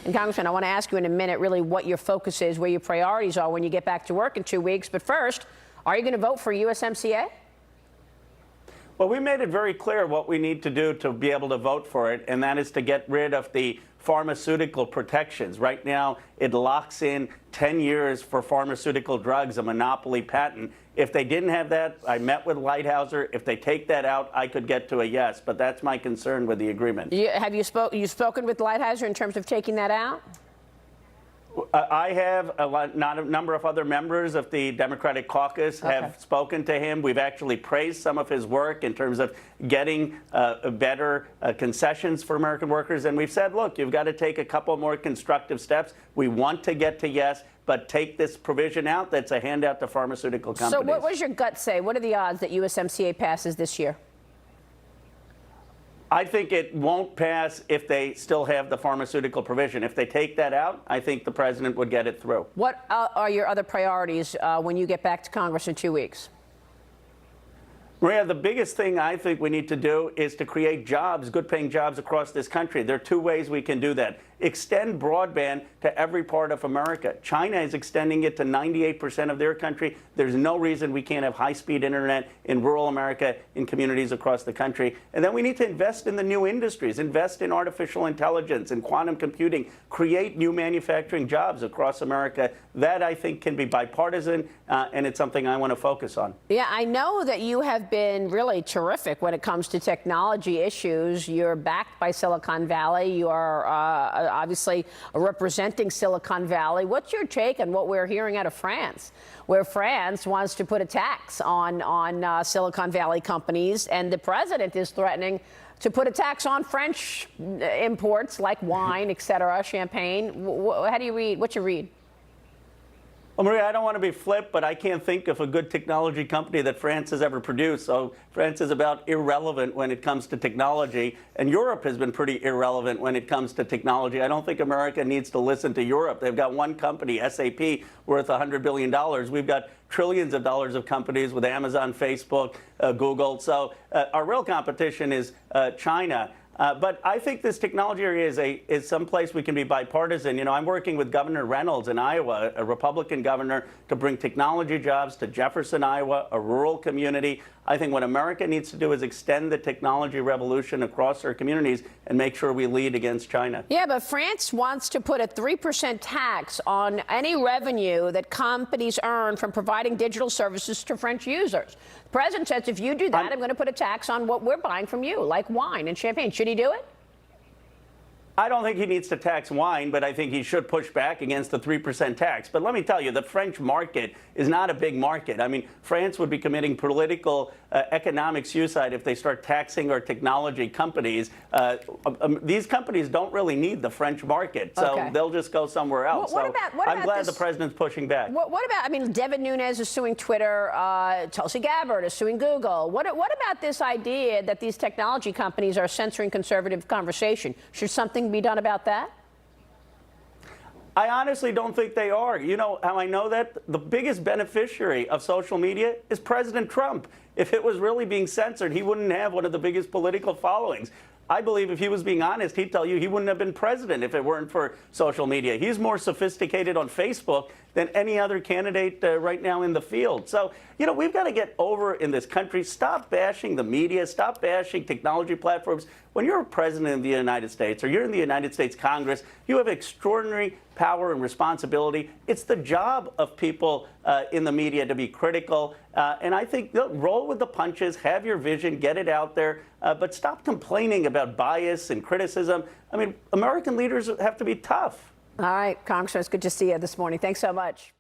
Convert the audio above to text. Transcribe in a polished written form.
And Congressman, I want to ask you in a minute really what your focus is, where your priorities are when you get back to work in 2 weeks. But first, are you going to vote for USMCA? Well, we made it very clear what we need to do to be able to vote for it, and that is to get rid of the pharmaceutical protections. Right now, it locks in 10 years for pharmaceutical drugs, a monopoly patent. If they didn't have that, I met with Lighthouser. If they take that out, I could get to a yes, but that's my concern with the agreement. Have you spoken with Lighthouser in terms of taking that out? I have a number of other members of the Democratic caucus have spoken to him. We've actually praised some of his work in terms of getting better concessions for American workers. And we've said, look, you've got to take a couple more constructive steps. We want to get to yes, but take this provision out that's a handout to pharmaceutical companies. So what does your gut say? What are the odds that USMCA passes this year? I think it won't pass if they still have the pharmaceutical provision. If they take that out, I think the president would get it through. What are your other priorities when you get back to Congress in 2 weeks? Maria, the biggest thing I think we need to do is to create jobs, good-paying jobs across this country. There are two ways we can do that. Extend broadband to every part of America. China is extending it to 98% of their country. There's no reason we can't have high-speed internet in rural America, in communities across the country. And then we need to invest in the new industries, invest in artificial intelligence and quantum computing, create new manufacturing jobs across America. That, I think, can be bipartisan, and it's something I want to focus on. Yeah, I know that you have been really terrific when it comes to technology issues. You're backed by Silicon Valley. You are obviously representing Silicon Valley. What's your take on what we're hearing out of France, where France wants to put a tax on Silicon Valley companies, and the president is threatening to put a tax on French imports like wine, et cetera, champagne? How do you read? What's your read? Well, Maria, I don't want to be flip, but I can't think of a good technology company that France has ever produced. So France is about irrelevant when it comes to technology, and Europe has been pretty irrelevant when it comes to technology. I don't think America needs to listen to Europe. They've got one company, SAP, worth $100 billion. We've got trillions of dollars of companies with Amazon, Facebook, Google. So our real competition is China. But I think this technology area is someplace we can be bipartisan. You know, I'm working with Governor Reynolds in Iowa, a Republican governor, to bring technology jobs to Jefferson, Iowa, a rural community. I think what America needs to do is extend the technology revolution across our communities and make sure we lead against China. Yeah, but France wants to put a 3% tax on any revenue that companies earn from providing digital services to French users. The president says, if you do that, I'm going to put a tax on what we're buying from you, like wine and champagne. Should he do it? I don't think he needs to tax wine, but I think he should push back against the 3% tax. But let me tell you, the French market is not a big market. I mean, France would be committing political economic suicide if they start taxing our technology companies. These companies don't really need the French market, so they'll just go somewhere else. What about I'm glad the president's pushing back. What about, I mean, Devin Nunes is suing Twitter, Tulsi Gabbard is suing Google. What about this idea that these technology companies are censoring conservative conversation? Should something be done about that? I honestly don't think they are. You know how I know that? The biggest beneficiary of social media is President Trump. If it was really being censored, he wouldn't have one of the biggest political followings. I believe if he was being honest, he'd tell you he wouldn't have been president if it weren't for social media. He's more sophisticated on Facebook than any other candidate right now in the field. So, you know, we've got to get over in this country. Stop bashing the media. Stop bashing technology platforms. When you're president of the United States or you're in the United States Congress, you have extraordinary power and responsibility. It's the job of people in the media to be critical. And I think roll with the punches, have your vision, get it out there, but stop complaining about bias and criticism. I mean, American leaders have to be tough. All right, Congressman, it's good to see you this morning. Thanks so much.